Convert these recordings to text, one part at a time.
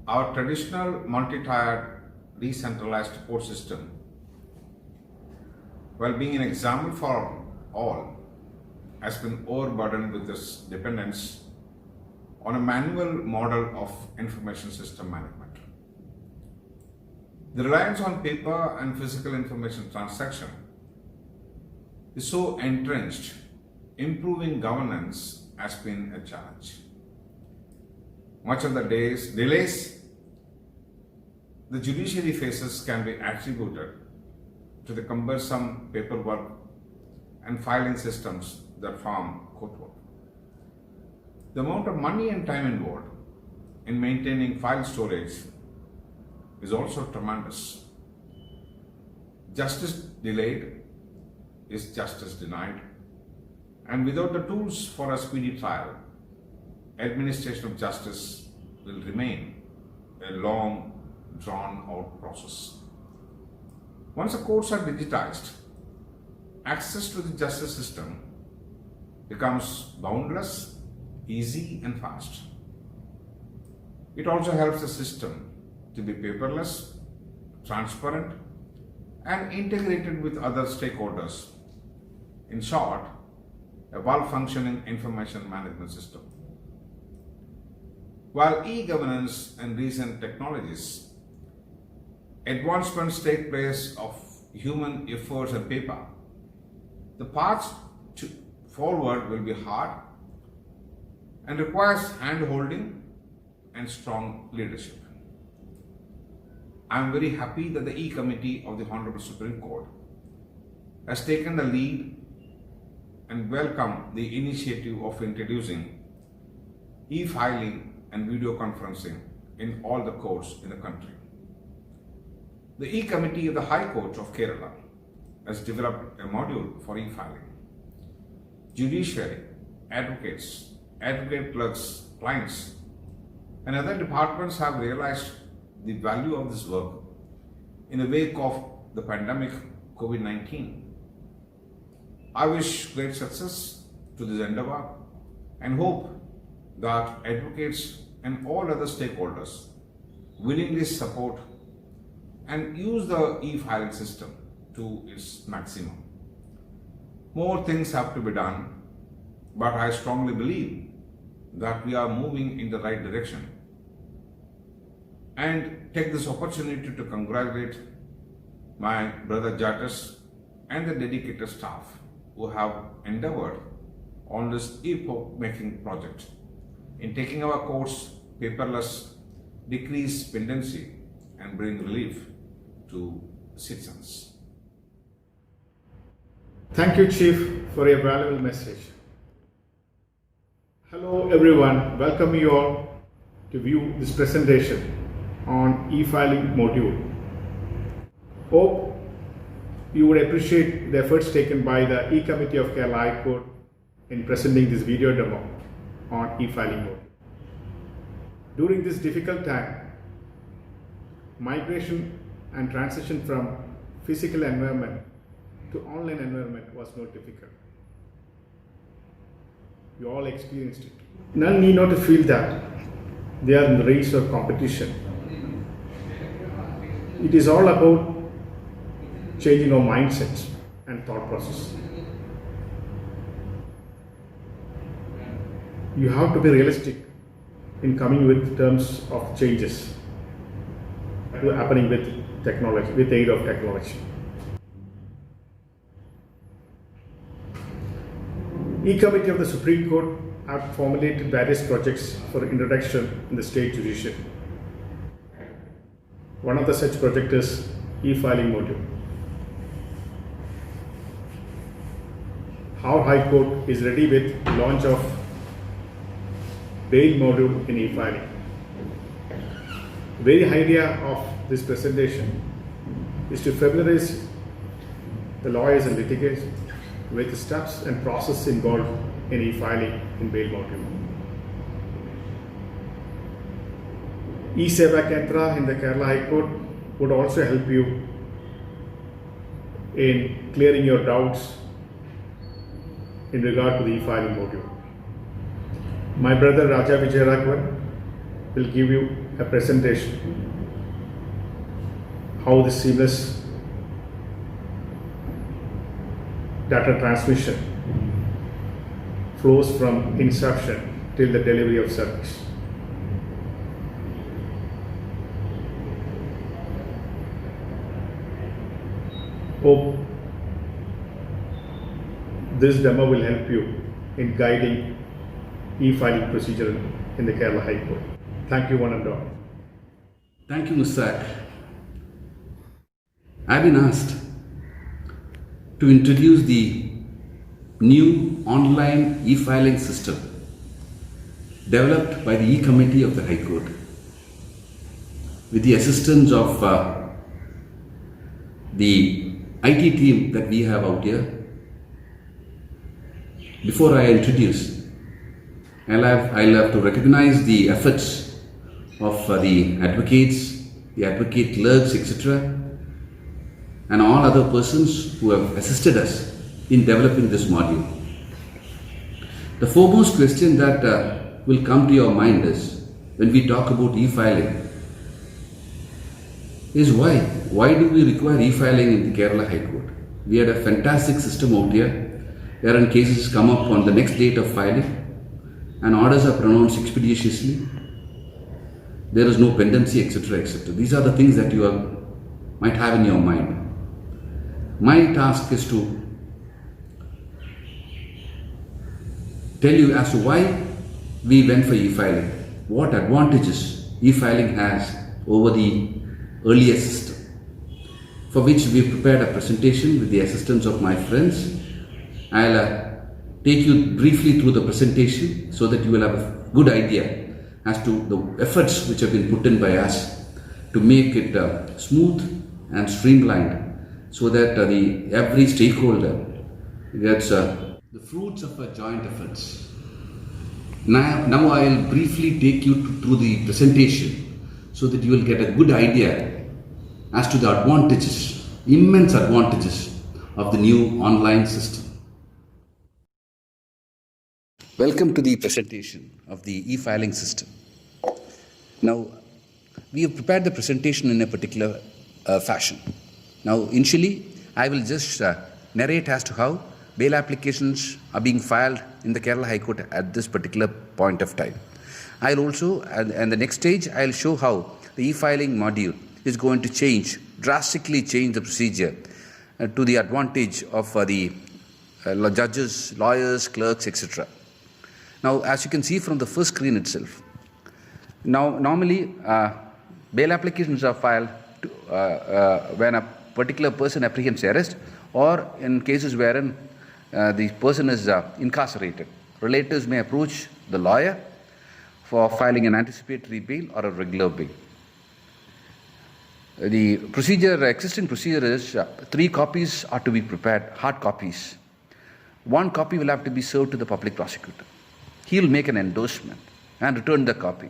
Our traditional multi-tiered decentralized court system, while being an example for all, has been overburdened with this dependence on a manual model of information system management. The reliance on paper and physical information transaction is so entrenched, improving governance has been a challenge. Much of the delays the judiciary faces can be attributed to the cumbersome paperwork and filing systems that form courtwork. The amount of money and time involved in maintaining file storage is also tremendous. Justice delayed is justice denied, and without the tools for a speedy trial, administration of justice will remain a long, drawn-out process. Once the courts are digitized, access to the justice system becomes boundless, easy, and fast. It also helps the system to be paperless, transparent, and integrated with other stakeholders. In short, a well-functioning information management system. While e-governance and recent technologies, advancements take place of human efforts and paper, the path forward will be hard and requires hand-holding and strong leadership. I am very happy that the E-Committee of the Honorable Supreme Court has taken the lead and welcome the initiative of introducing e-filing and video conferencing in all the courts in the country. The E-Committee of the High Court of Kerala has developed a module for e-filing. Judiciary, advocates, advocate clerks, clients, and other departments have realized the value of this work in the wake of the pandemic COVID-19. I wish great success to this endeavor and hope that advocates and all other stakeholders willingly support and use the e-filing system to its maximum. More things have to be done, but I strongly believe that we are moving in the right direction, and take this opportunity to congratulate my brother judges and the dedicated staff who have endeavored on this epoch-making project in taking our courts paperless, decrease pendency, and bring relief to citizens. Thank you, Chief, for your valuable message. Hello everyone, welcome you all to view this presentation on e-filing module. Hope you would appreciate the efforts taken by the E-Committee of Kerala High Court in presenting this video demo on e-filing module. During this difficult time, migration and transition from physical environment to online environment was not difficult. You all experienced it. None need not to feel that they are in the race or competition. It is all about changing our mindsets and thought process. You have to be realistic in coming with terms of changes happening with technology, with the aid of technology. E-Committee of the Supreme Court have formulated various projects for introduction in the state judiciary. One of the such projects is e-filing module. Our High Court is ready with launch of bail module in e-filing. The very idea of this presentation is to familiarize the lawyers and litigants with the steps and process involved in e-filing in bail module. E-Seva Kendra in the Kerala High Court would also help you in clearing your doubts in regard to the e-filing module. My brother Raja Vijayaraghavan will give you a presentation how the seamless data transmission flows from inception till the delivery of service. Hope this demo will help you in guiding e-filing procedure in the Kerala High Court. Thank you one and all. Thank you, Mustaq. I've been asked to introduce the new online e-filing system developed by the E-Committee of the High Court with the assistance of the IT team that we have out here. Before I introduce, I'll have to recognize the efforts of the advocates, the advocate clerks, etc., and all other persons who have assisted us in developing this module. The foremost question that will come to your mind is, when we talk about e-filing, is why? Why do we require e-filing in the Kerala High Court? We had a fantastic system out here, wherein cases come up on the next date of filing and orders are pronounced expeditiously. There is no pendency, etc., etc. These are the things that you might have in your mind. My task is to tell you as to why we went for e-filing, what advantages e-filing has over the earlier system, for which we prepared a presentation with the assistance of my friends. I'll take you briefly through the presentation so that you will have a good idea as to the efforts which have been put in by us to make it smooth and streamlined, so that every stakeholder gets the fruits of our joint efforts. Now I'll briefly take you through the presentation so that you will get a good idea as to the advantages, immense advantages of the new online system. Welcome to the presentation of the e-filing system. Now, we have prepared the presentation in a particular fashion. Now, initially, I will just narrate as to how bail applications are being filed in the Kerala High Court at this particular point of time. I'll also, and the next stage, I'll show how the e-filing module is going to drastically change the procedure to the advantage of the judges, lawyers, clerks, etc. Now, as you can see from the first screen itself, now normally bail applications are filed when a particular person apprehends arrest, or in cases wherein the person is incarcerated. Relatives may approach the lawyer for filing an anticipatory bail or a regular bail. The existing procedure is 3 copies are to be prepared, hard copies. 1 copy will have to be served to the public prosecutor. He will make an endorsement and return the copy.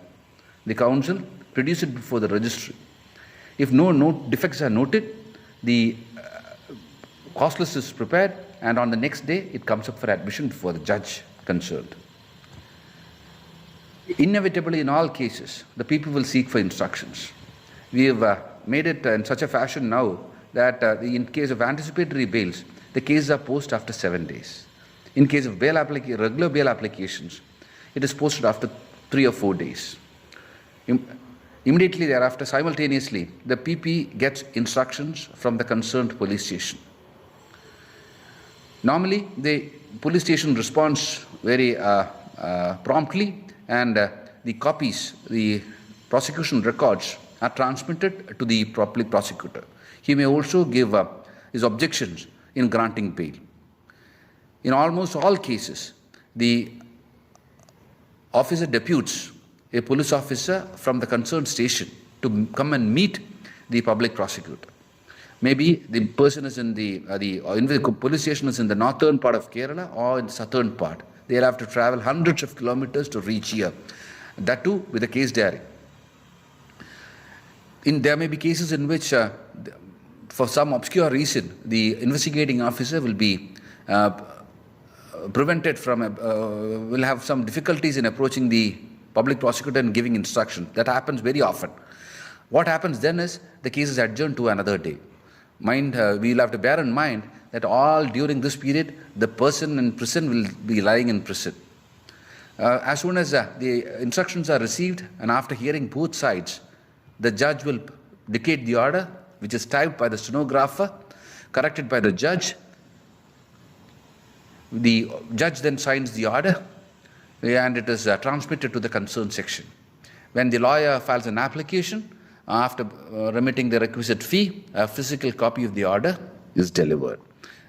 The counsel produce it before the registry. If no defects are noted, the cost list is prepared, and on the next day it comes up for admission before the judge concerned. Inevitably, in all cases, the people will seek for instructions. We have made it in such a fashion now that in case of anticipatory bails, the cases are posted after 7 days. In case of regular bail applications, it is posted after 3 or 4 days. Immediately thereafter, simultaneously, the PP gets instructions from the concerned police station. Normally, the police station responds very promptly, and the copies, the prosecution records, are transmitted to the public prosecutor. He may also give his objections in granting bail. In almost all cases, the officer deputes a police officer from the concerned station to come and meet the public prosecutor. Maybe the person is in the police station is in the northern part of Kerala or in the southern part. They'll have to travel hundreds of kilometers to reach here. That too with a case diary. There may be cases in which, for some obscure reason, the investigating officer will be prevented from, will have some difficulties in approaching the public prosecutor and giving instructions. That happens very often. What happens then is the case is adjourned to another day. We'll have to bear in mind that all during this period, the person in prison will be lying in prison. As soon as the instructions are received and after hearing both sides, the judge will dictate the order, which is typed by the stenographer, corrected by the judge. The judge then signs the order and it is transmitted to the concerned section. When the lawyer files an application, after remitting the requisite fee, a physical copy of the order is delivered.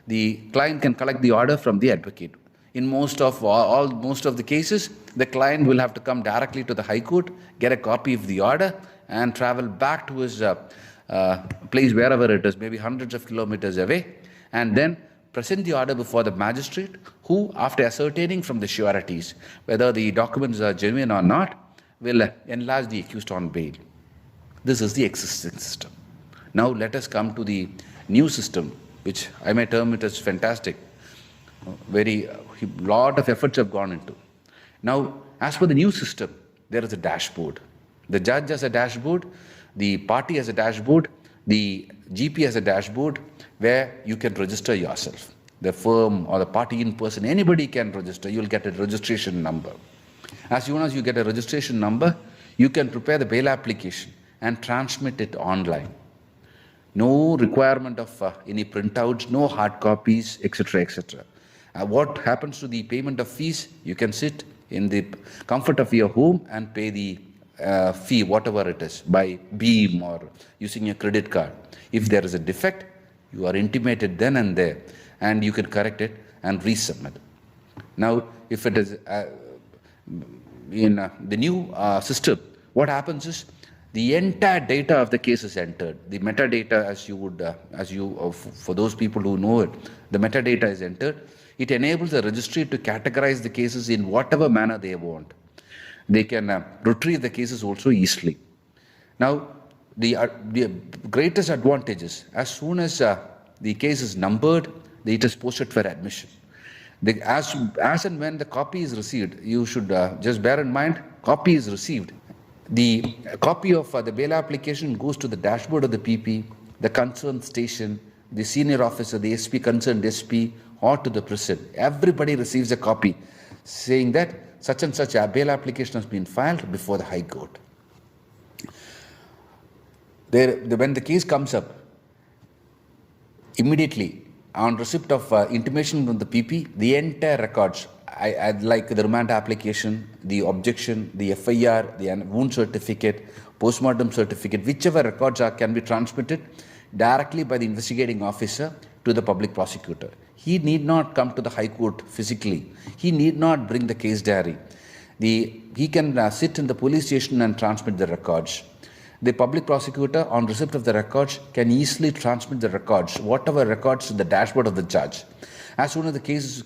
The client can collect the order from the advocate. In most of the cases, the client will have to come directly to the High Court, get a copy of the order, and travel back to his place wherever it is, maybe hundreds of kilometers away, and then present the order before the magistrate, who, after ascertaining from the sureties whether the documents are genuine or not, will enlarge the accused on bail. This is the existing system. Now let us come to the new system, which I may term it as fantastic. Lot of efforts have gone into. Now, as for the new system, there is a dashboard. The judge has a dashboard, the party has a dashboard, the GP has a dashboard where you can register yourself. The firm or the party in person, anybody can register. You'll get a registration number. As soon as you get a registration number, you can prepare the bail application and transmit it online. No requirement of any printouts, no hard copies, etc., etc. What happens to the payment of fees? You can sit in the comfort of your home and pay the fee, whatever it is, by BEAM or using your credit card. If there is a defect, you are intimated then and there, and you can correct it and resubmit. Now, if it is in the new system, what happens is the entire data of the case is entered. The metadata, for those people who know it, the metadata is entered. It enables the registry to categorize the cases in whatever manner they want. They can retrieve the cases also easily. Now, the greatest advantage is, as soon as the case is numbered, it is posted for admission. As and when the copy is received, you should just bear in mind, copy is received. The copy of the bail application goes to the dashboard of the PP, the concerned station, the senior officer, the SP, concerned SP, or to the prison. Everybody receives a copy saying that such and such a bail application has been filed before the High Court. When the case comes up, immediately on receipt of intimation from the PP, the entire records, like the remand application, the objection, the FIR, the wound certificate, postmortem certificate, whichever records can be transmitted directly by the investigating officer to the public prosecutor. He need not come to the High Court physically. He need not bring the case diary. He can sit in the police station and transmit the records. The public prosecutor, on receipt of the records, can easily transmit the records, whatever records, to the dashboard of the judge. As soon as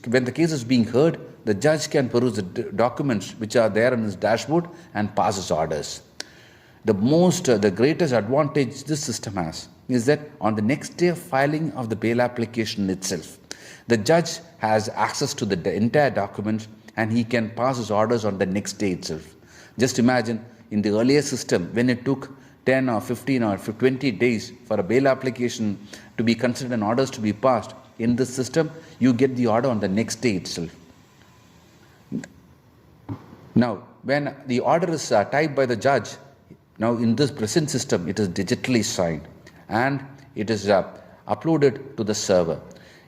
when the case is being heard, the judge can peruse the documents which are there in his dashboard and pass his orders. The greatest advantage this system has is that on the next day of filing of the bail application itself, the judge has access to the entire documents and he can pass his orders on the next day itself. Just imagine, in the earlier system, when it took 10 or 15 or 20 days for a bail application to be considered and orders to be passed, in this system, you get the order on the next day itself. Now, when the order is typed by the judge, now in this present system, it is digitally signed and it is uploaded to the server.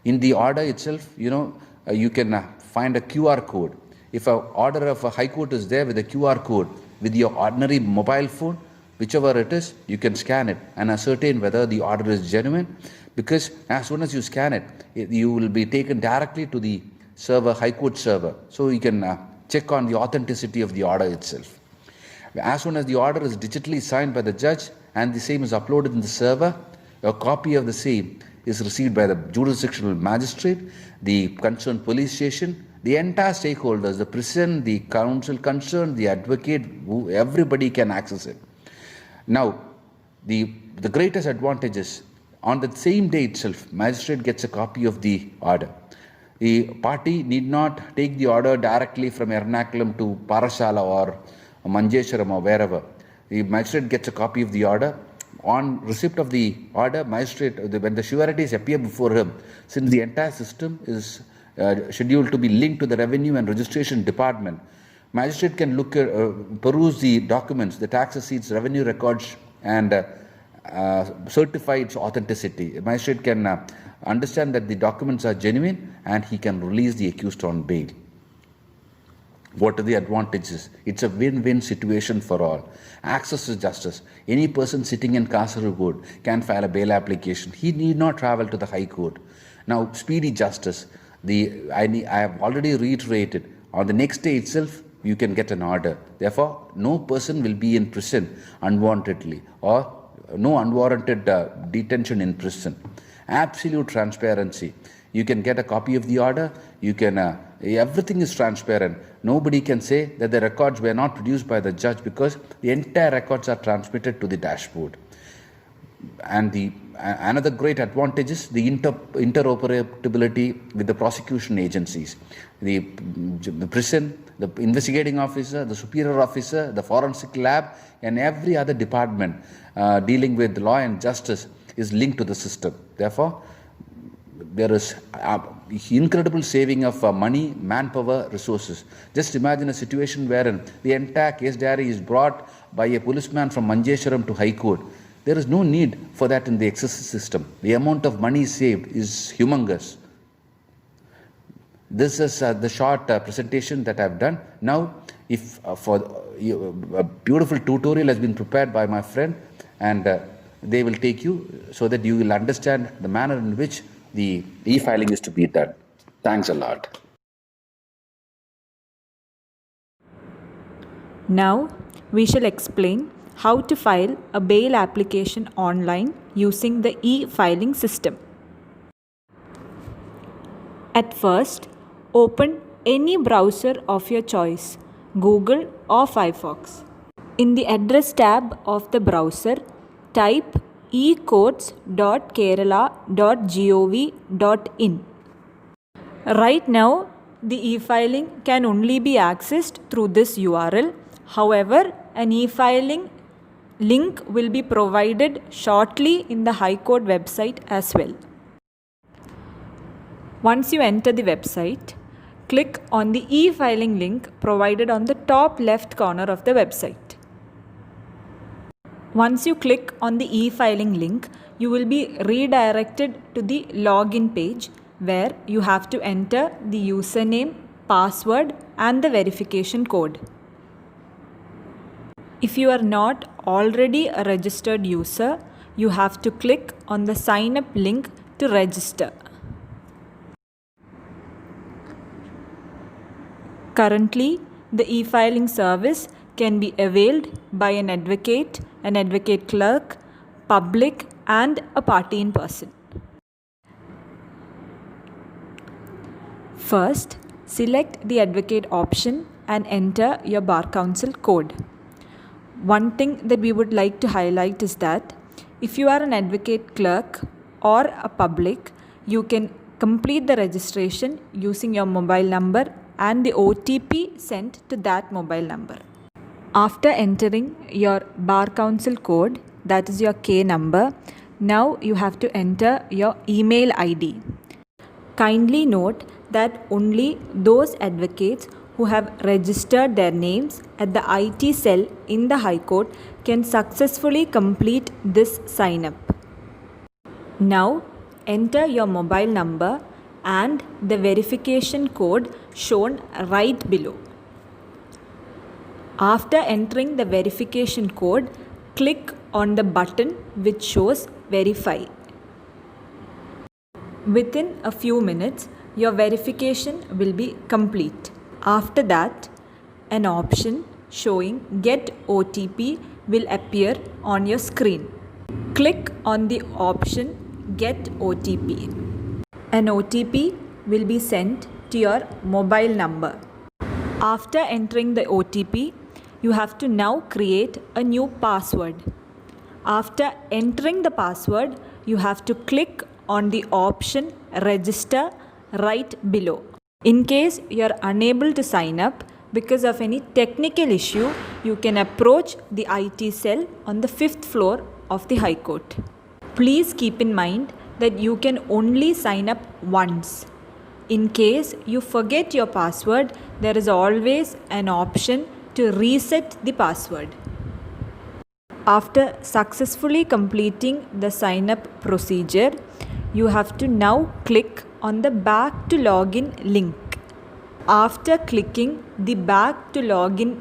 In the order itself, you can find a QR code. If an order of a High Court is there with a QR code, with your ordinary mobile phone, whichever it is, you can scan it and ascertain whether the order is genuine, because as soon as you scan it, you will be taken directly to the server, High Court server, so you can check on the authenticity of the order itself. As soon as the order is digitally signed by the judge and the same is uploaded in the server, a copy of the same is received by the jurisdictional magistrate, the concerned police station, the entire stakeholders, the prison, the counsel concerned, the advocate, everybody can access it. Now, the greatest advantage is, on the same day itself, magistrate gets a copy of the order. The party need not take the order directly from Ernakulam to Parashala or Manjesharam or wherever. The magistrate gets a copy of the order. On receipt of the order, magistrate, when the sureties appear before him, since the entire system is scheduled to be linked to the revenue and registration department, magistrate can look at, peruse the documents, the tax receipts, revenue records, and certify its authenticity. Magistrate can understand that the documents are genuine and he can release the accused on bail. What are the advantages? It's a win-win situation for all. Access to justice. Any person sitting in Kasaragod can file a bail application. He need not travel to the High Court. Now, speedy justice. I have already reiterated, on the next day itself, you can get an order. Therefore, no person will be in prison unwantedly, or no unwarranted detention in prison. Absolute transparency. You can get a copy of the order. You can everything is transparent. Nobody can say that the records were not produced by the judge, because the entire records are transmitted to the dashboard. And another great advantage is the interoperability with the prosecution agencies, the prison, the investigating officer, the superior officer, the forensic lab, and every other department dealing with law and justice is linked to the system. Therefore, there is incredible saving of money, manpower, resources. Just imagine a situation wherein the entire case diary is brought by a policeman from Manjesharam to High Court. There is no need for that in the excess system. The amount of money saved is humongous. This is the short presentation that I have done. Now, if a beautiful tutorial has been prepared by my friend, and they will take you so that you will understand the manner in which the e-filing is to be done. Thanks a lot. Now, we shall explain how to file a bail application online using the e-filing system. At first, open any browser of your choice, Google or Firefox. In the address tab of the browser, type ecourts.kerala.gov.in. Right now, the e-filing can only be accessed through this URL. However, an e-filing link will be provided shortly in the High Court website as well. Once you enter the website, click on the e-filing link provided on the top left corner of the website. Once you click on the e-filing link, you will be redirected to the login page, where you have to enter the username, password, and the verification code. If you are not already a registered user, you have to click on the sign up link to register. Currently, the e-filing service can be availed by an advocate clerk, public, and a party in person. First, select the advocate option and enter your Bar Council code. One thing that we would like to highlight is that if you are an advocate clerk or a public, you can complete the registration using your mobile number and the OTP sent to that mobile number. After entering your Bar Council code, that is your K number, now you have to enter your email ID. Kindly note that only those advocates who have registered their names at the IT cell in the High Court can successfully complete this sign up. Now, enter your mobile number and the verification code shown right below. After entering the verification code, click on the button which shows Verify. Within a few minutes, your verification will be complete. After that, an option showing Get OTP will appear on your screen. Click on the option Get OTP. An OTP will be sent to your mobile number. After entering the OTP, you have to now create a new password. After entering the password, you have to click on the option Register right below. In case you are unable to sign up, because of any technical issue, you can approach the IT cell on the 5th floor of the High Court. Please keep in mind that you can only sign up once. In case you forget your password, there is always an option to reset the password. After successfully completing the sign up procedure, you have to now click on the back to login link. After clicking the back to login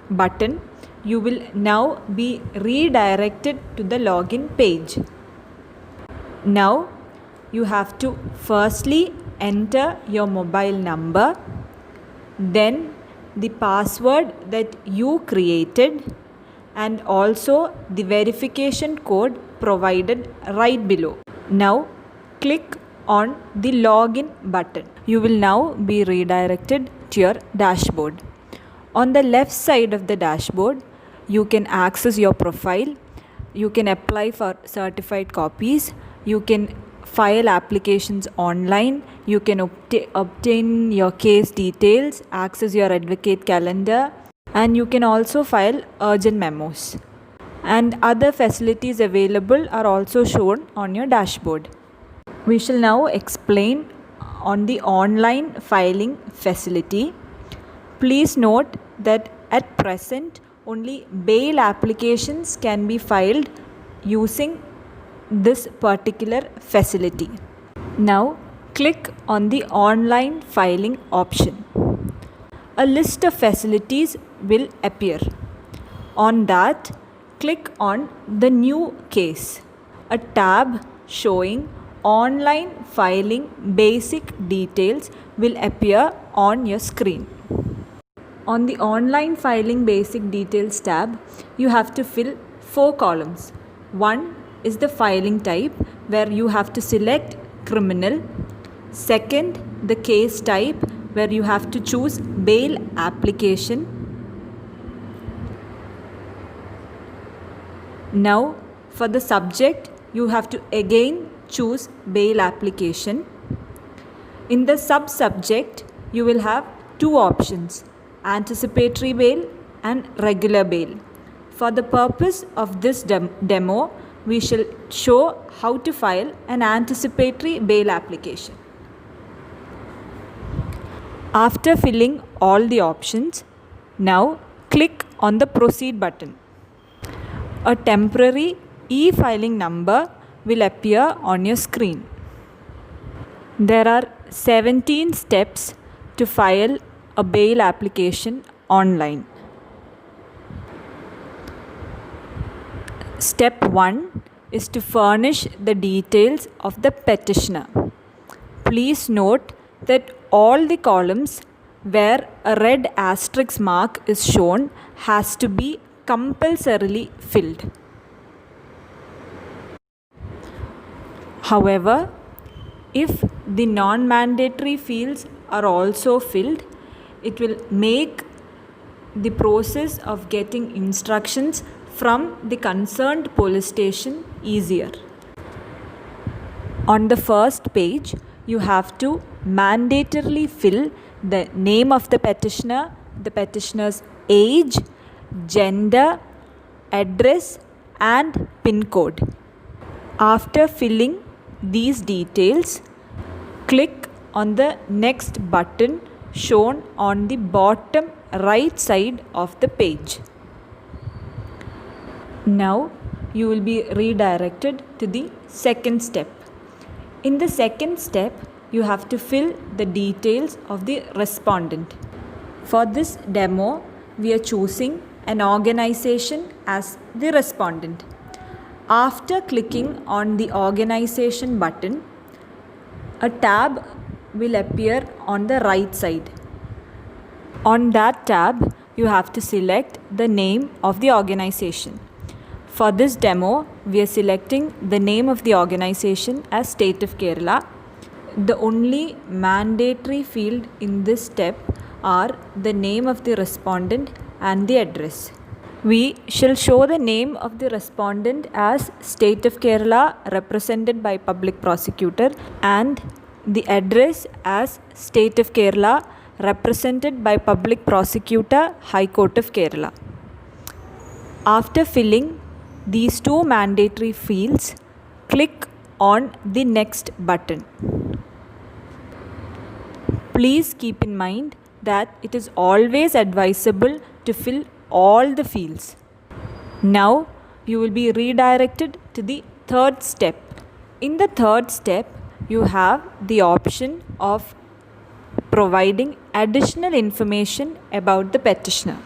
button, you will now be redirected to the login page. Now you have to firstly enter your mobile number, then the password that you created, and also the verification code provided right below. Now click on the login button. You will now be redirected to your dashboard. On the left side of the dashboard, you can access your profile, you can apply for certified copies, you can file applications online, you can obtain your case details, access your advocate calendar, and you can also file urgent memos. And other facilities available are also shown on your dashboard. We shall now explain on the online filing facility. Please note that at present only bail applications can be filed using this particular facility. Now click on the online filing option. A list of facilities will appear. On that, click on the new case. A tab showing online filing basic details will appear on your screen. On the online filing basic details tab, you have to fill 4 columns. One is the filing type, where you have to select criminal. Second, the case type, where you have to choose bail application. Now for the subject, you have to again choose bail application. In the sub-subject, you will have 2 options: anticipatory bail and regular bail. For the purpose of this demo, we shall show how to file an anticipatory bail application. After filling all the options, now click on the proceed button. A temporary e-filing number will appear on your screen. There are 17 steps to file a bail application online. Step 1 is to furnish the details of the petitioner. Please note that all the columns where a red asterisk mark is shown has to be compulsorily filled. However, if the non-mandatory fields are also filled, it will make the process of getting instructions from the concerned police station easier. On the first page, you have to mandatorily fill the name of the petitioner, the petitioner's age, gender, address, and PIN code. After filling these details, click on the next button shown on the bottom right side of the page. Now you will be redirected to the second step. In the second step, you have to fill the details of the respondent. For this demo, we are choosing an organization as the respondent. After clicking on the organization button, a tab will appear on the right side. On that tab, you have to select the name of the organization. For this demo, we are selecting the name of the organization as State of Kerala. The only mandatory field in this step are the name of the respondent and the address. We shall show the name of the respondent as State of Kerala represented by Public Prosecutor and the address as State of Kerala represented by Public Prosecutor, High Court of Kerala. After filling these two mandatory fields, click on the next button. Please keep in mind that it is always advisable to fill all the fields. Now you will be redirected to the third step. In the third step, you have the option of providing additional information about the petitioner.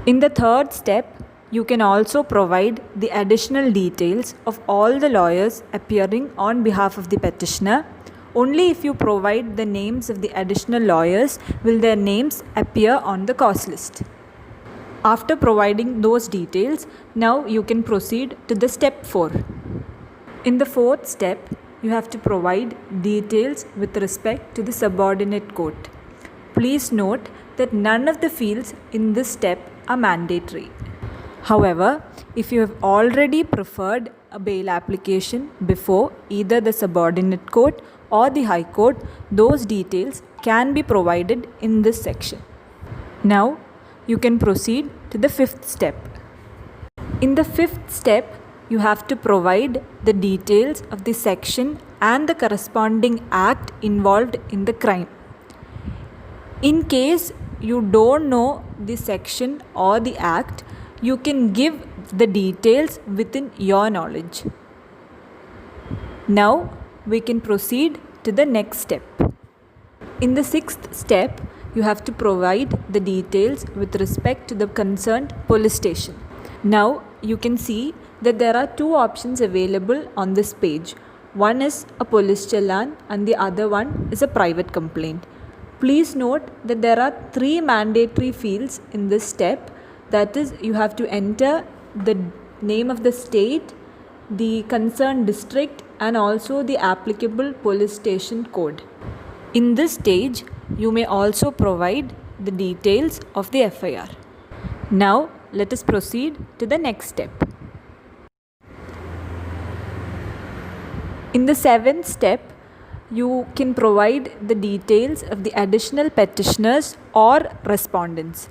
In the third step, you can also provide the additional details of all the lawyers appearing on behalf of the petitioner. Only if you provide the names of the additional lawyers will their names appear on the cause list. After providing those details, now you can proceed to the step 4. In the fourth step, you have to provide details with respect to the subordinate court. Please note that none of the fields in this step are mandatory. However, if you have already preferred a bail application before either the subordinate court or the High Court, those details can be provided in this section. Now, you can proceed to the fifth step. In the fifth step, you have to provide the details of the section and the corresponding act involved in the crime. In case you don't know the section or the act, you can give the details within your knowledge. Now we can proceed to the next step. In the sixth step, you have to provide the details with respect to the concerned police station. Now you can see that there are two options available on this page. One is a police challan and the other one is a private complaint. Please note that there are 3 mandatory fields in this step. That is, you have to enter the name of the state, the concerned district, and also the applicable police station code. In this stage, you may also provide the details of the FIR. Now, let us proceed to the next step. In the 7th step, you can provide the details of the additional petitioners or respondents.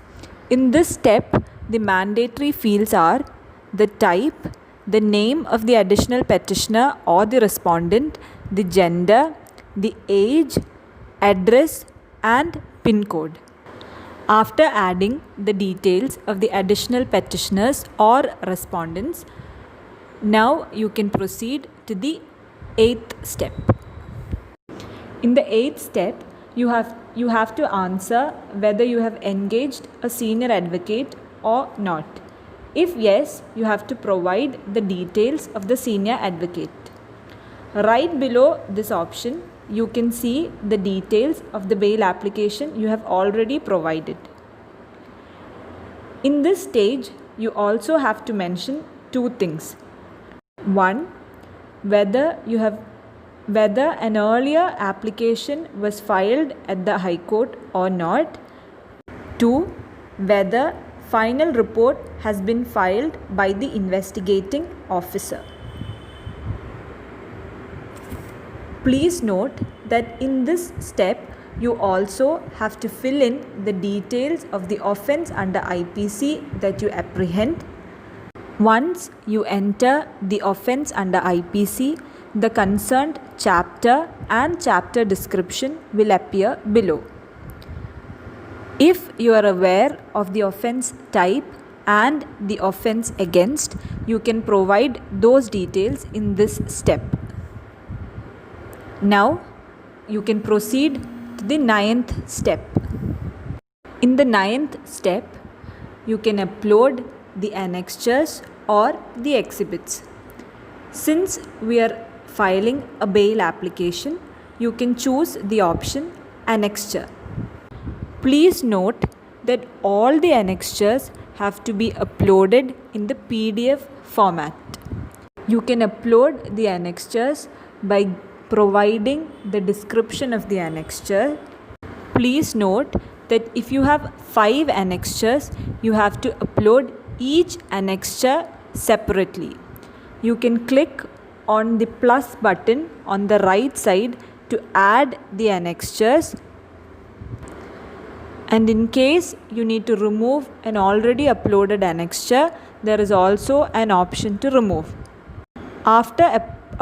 In this step, the mandatory fields are the type, the name of the additional petitioner or the respondent, the gender, the age, address, and PIN code. After adding the details of the additional petitioners or respondents, now you can proceed to the 8th step. In the 8th step, you have to answer whether you have engaged a senior advocate or not. If yes, you have to provide the details of the senior advocate. Right below this option, you can see the details of the bail application you have already provided. In this stage, you also have to mention 2 things. 1. Whether an earlier application was filed at the High Court or not. 2. Whether final report has been filed by the investigating officer. Please note that in this step, you also have to fill in the details of the offence under IPC that you apprehend. Once you enter the offence under IPC, the concerned chapter and chapter description will appear below. If you are aware of the offence type and the offence against, you can provide those details in this step. Now, you can proceed to the 9th step. In the 9th step, you can upload the annexures or the exhibits. Since we are filing a bail application, you can choose the option annexure. Please note that all the annexures have to be uploaded in the PDF format. You can upload the annexures by providing the description of the annexure. Please note that if you have 5 annexures, you have to upload each annexure separately. You can click on the plus button on the right side to add the annexures. And in case you need to remove an already uploaded annexure, there is also an option to remove. After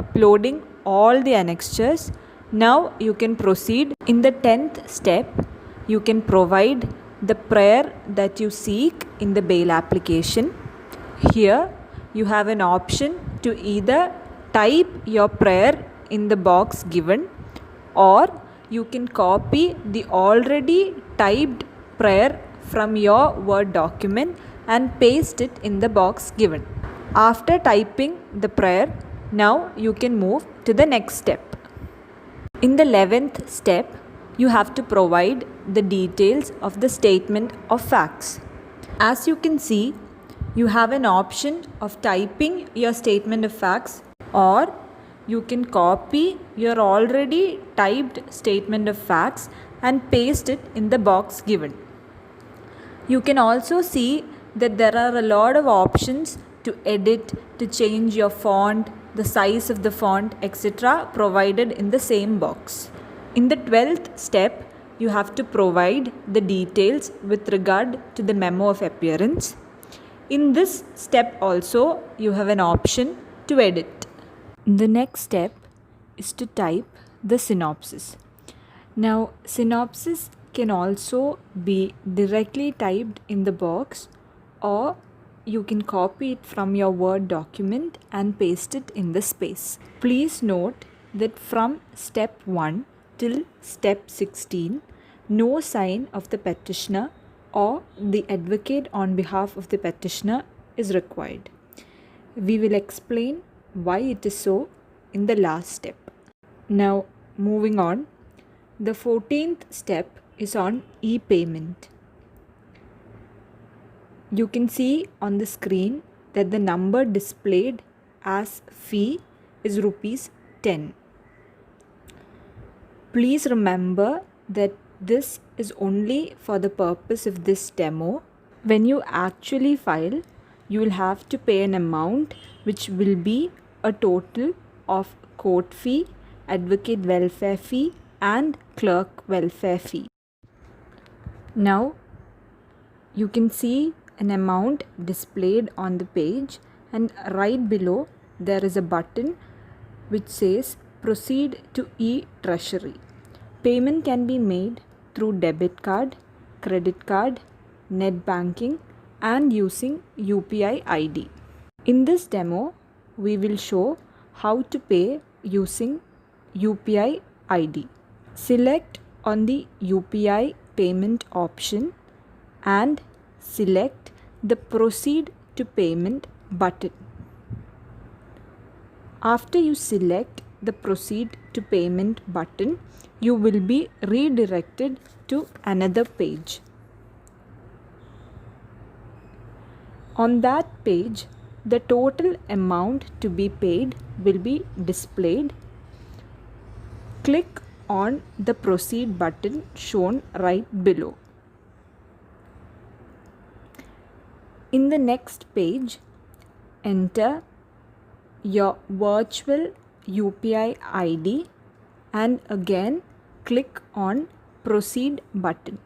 uploading all the annexures, now you can proceed. In the 10th step, you can provide the prayer that you seek in the bail application. Here, you have an option to either type your prayer in the box given, or you can copy the already typed prayer from your Word document and paste it in the box given. After typing the prayer, now you can move to the next step. In the 11th step, you have to provide the details of the statement of facts. As you can see, you have an option of typing your statement of facts, or you can copy your already typed statement of facts and paste it in the box given. You can also see that there are a lot of options to edit, to change your font, the size of the font, etc. provided in the same box. In the 12th step, you have to provide the details with regard to the memo of appearance. In this step also, you have an option to edit. The next step is to type the synopsis. Now, synopsis can also be directly typed in the box, or you can copy it from your Word document and paste it in the space. Please note that from step 1 till step 16, no sign of the petitioner or the advocate on behalf of the petitioner is required. We will explain why it is so in the last step. Now, moving on, the 14th step is on e-payment. You can see on the screen that the number displayed as fee is ₹10. Please remember that this is only for the purpose of this demo. When you actually file, you will have to pay an amount which will be a total of court fee, advocate welfare fee, and clerk welfare fee. Now, you can see an amount displayed on the page, and right below there is a button which says proceed to e-treasury. Payment can be made through debit card, credit card, net banking, and using UPI ID. In this demo, we will show how to pay using UPI ID. Select on the UPI payment option and select the Proceed to Payment button. After you select the Proceed to Payment button, you will be redirected to another page. On that page, the total amount to be paid will be displayed. Click on the Proceed button shown right below. In the next page, enter your virtual UPI ID and again click on Proceed button.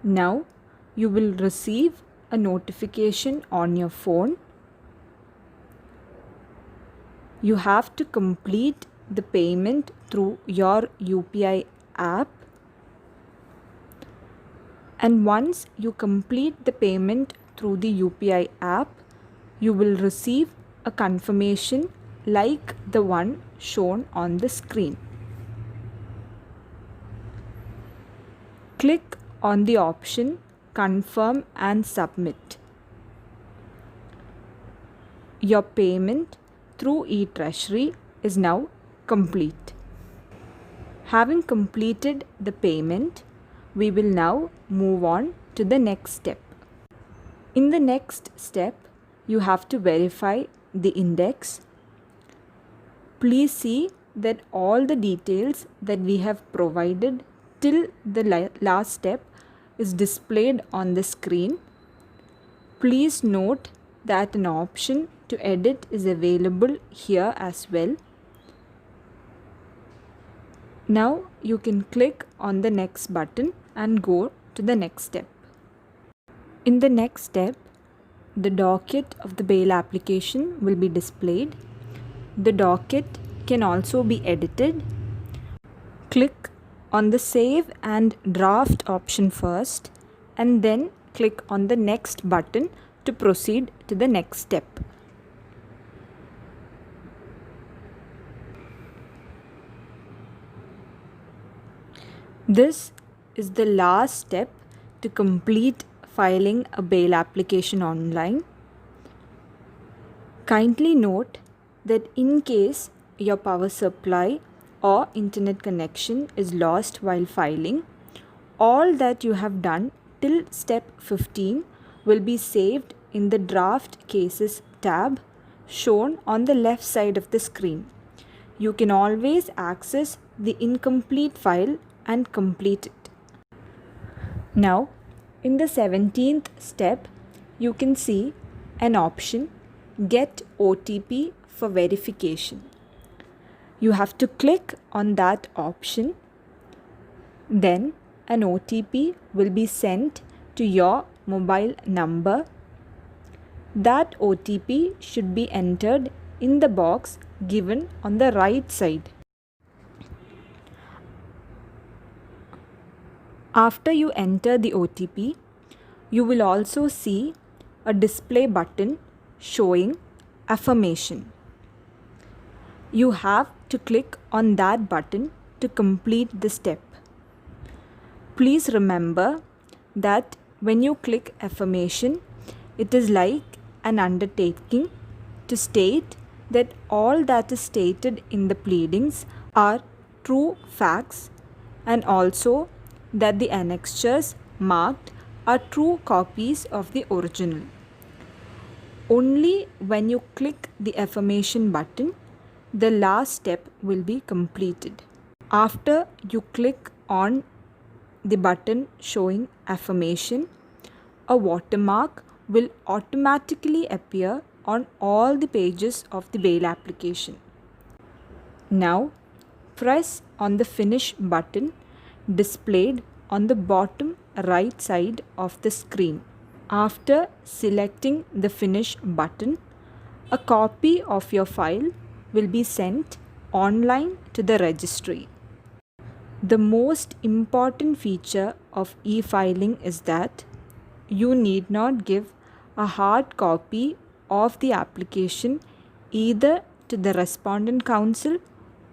Now you will receive a notification on your phone. You have to complete the payment through your UPI app, and once you complete the payment through the UPI app, you will receive a confirmation like the one shown on the screen. Click on the option Confirm and Submit. Your payment through eTreasury is now complete. Having completed the payment, we will now move on to the next step. In the next step, you have to verify the index. Please see that all the details that we have provided till the last step is displayed on the screen. Please note that an option to edit is available here as well. Now you can click on the next button and go to the next step. In the next step, the docket of the bail application will be displayed. The docket can also be edited. Click on the Save and Draft option first and then click on the next button to proceed to the next step. This is the last step to complete filing a bail application online. Kindly note that in case your power supply or internet connection is lost while filing, all that you have done till step 15 will be saved in the Draft Cases tab shown on the left side of the screen. You can always access the incomplete file and complete it. Now, in the 17th step, you can see an option, Get OTP for verification. You have to click on that option. Then an OTP will be sent to your mobile number. That OTP should be entered in the box given on the right side. After you enter the OTP, you will also see a display button showing affirmation. You have to click on that button to complete the step. Please remember that when you click affirmation, it is like an undertaking to state that all that is stated in the pleadings are true facts and also that the annexures marked are true copies of the original. Only when you click the affirmation button, the last step will be completed. After you click on the button showing affirmation, a watermark will automatically appear on all the pages of the bail application. Now, press on the Finish button displayed on the bottom right side of the screen. After selecting the Finish button, a copy of your file will be sent online to the registry. The most important feature of e-filing is that you need not give a hard copy of the application either to the respondent counsel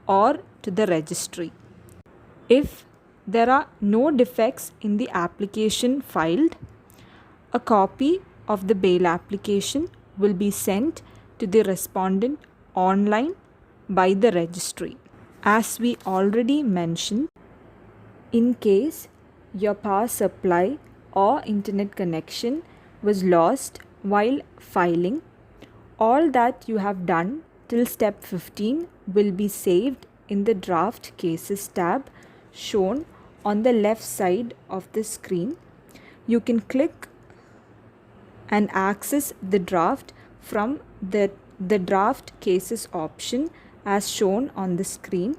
or to the registry. If there are no defects in the application filed, a copy of the bail application will be sent to the respondent online by the registry. As we already mentioned, in case your power supply or internet connection was lost while filing, all that you have done till step 15 will be saved in the Draft Cases tab shown on the left side of the screen. You can click and access the draft from the Draft Cases option as shown on the screen.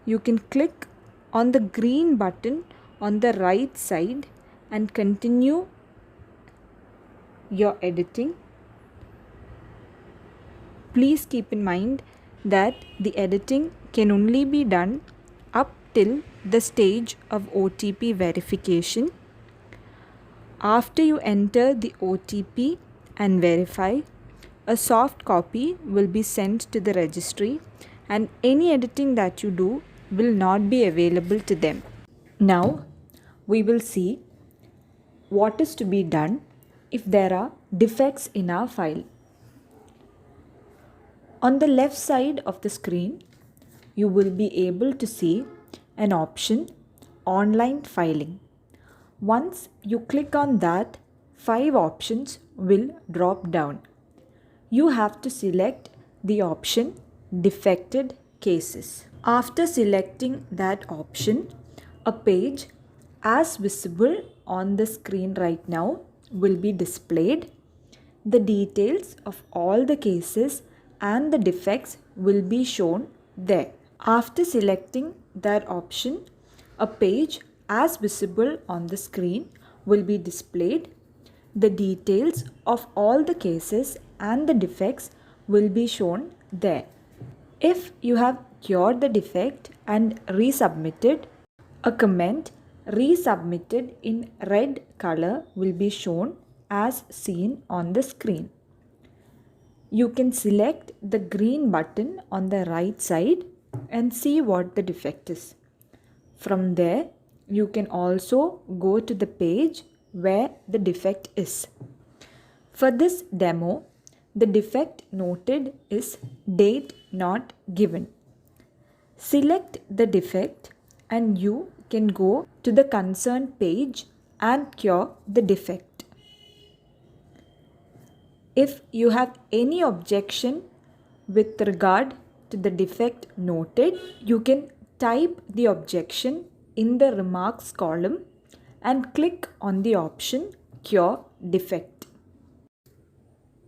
You can click on the green button on the right side and continue your editing. Please keep in mind that the editing can only be done up till the stage of OTP verification. After you enter the OTP and verify, a soft copy will be sent to the registry and any editing that you do will not be available to them. Now, we will see what is to be done if there are defects in our file. On the left side of the screen, you will be able to see an option, Online Filing. Once you click on that, 5 options will drop down. You have to select the option Defected Cases. After selecting that option, a page as visible on the screen right now will be displayed. The details of all the cases and the defects will be shown there. After selecting that option, a page as visible on the screen will be displayed. The details of all the cases and the defects will be shown there. If you have cured the defect and resubmitted, a comment resubmitted in red color will be shown as seen on the screen. You can select the green button on the right side and see what the defect is. From there, you can also go to the page where the defect is. For this demo, the defect noted is date not given. Select the defect and you can go to the concerned page and cure the defect. If you have any objection with regard to the defect noted, you can type the objection in the remarks column and click on the option Cure Defect.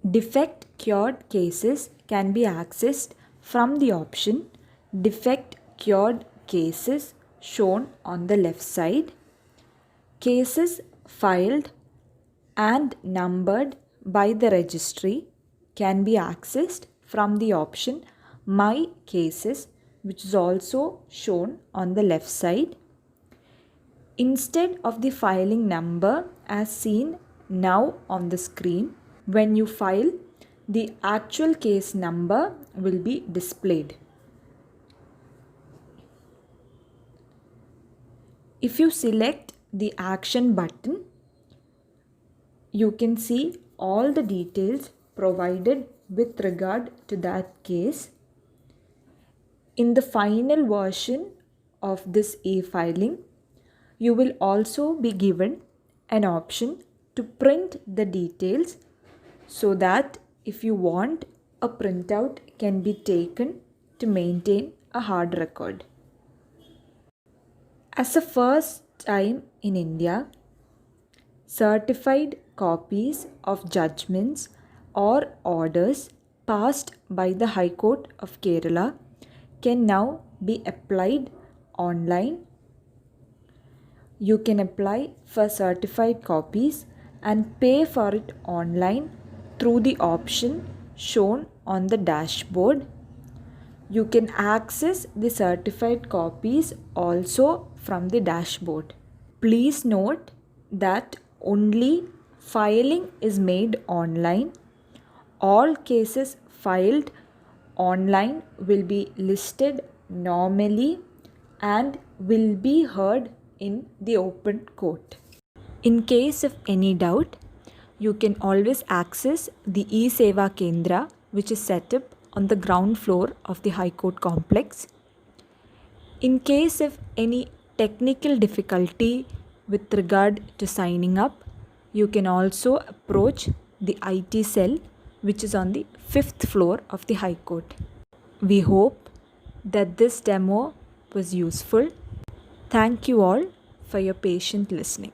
Defect cured cases can be accessed from the option Defect Cured Cases shown on the left side. Cases filed and numbered by the registry can be accessed from the option My Cases, which is also shown on the left side. Instead of the filing number as seen now on the screen, when you file, the actual case number will be displayed. If you select the action button, you can see all the details provided with regard to that case. In the final version of this e-filing, you will also be given an option to print the details so that if you want, a printout can be taken to maintain a hard record. As a first time in India, certified copies of judgments or orders passed by the High Court of Kerala can now be applied online. You can apply for certified copies and pay for it online through the option shown on the dashboard. You can access the certified copies also from the dashboard. Please note that only filing is made online. All cases filed online will be listed normally and will be heard in the open court. In case of any doubt, you can always access the eSeva Kendra, which is set up on the ground floor of the High Court complex. In case of any technical difficulty with regard to signing up, you can also approach the IT cell, which is on the 5th floor of the High Court. We hope that this demo was useful. Thank you all for your patient listening.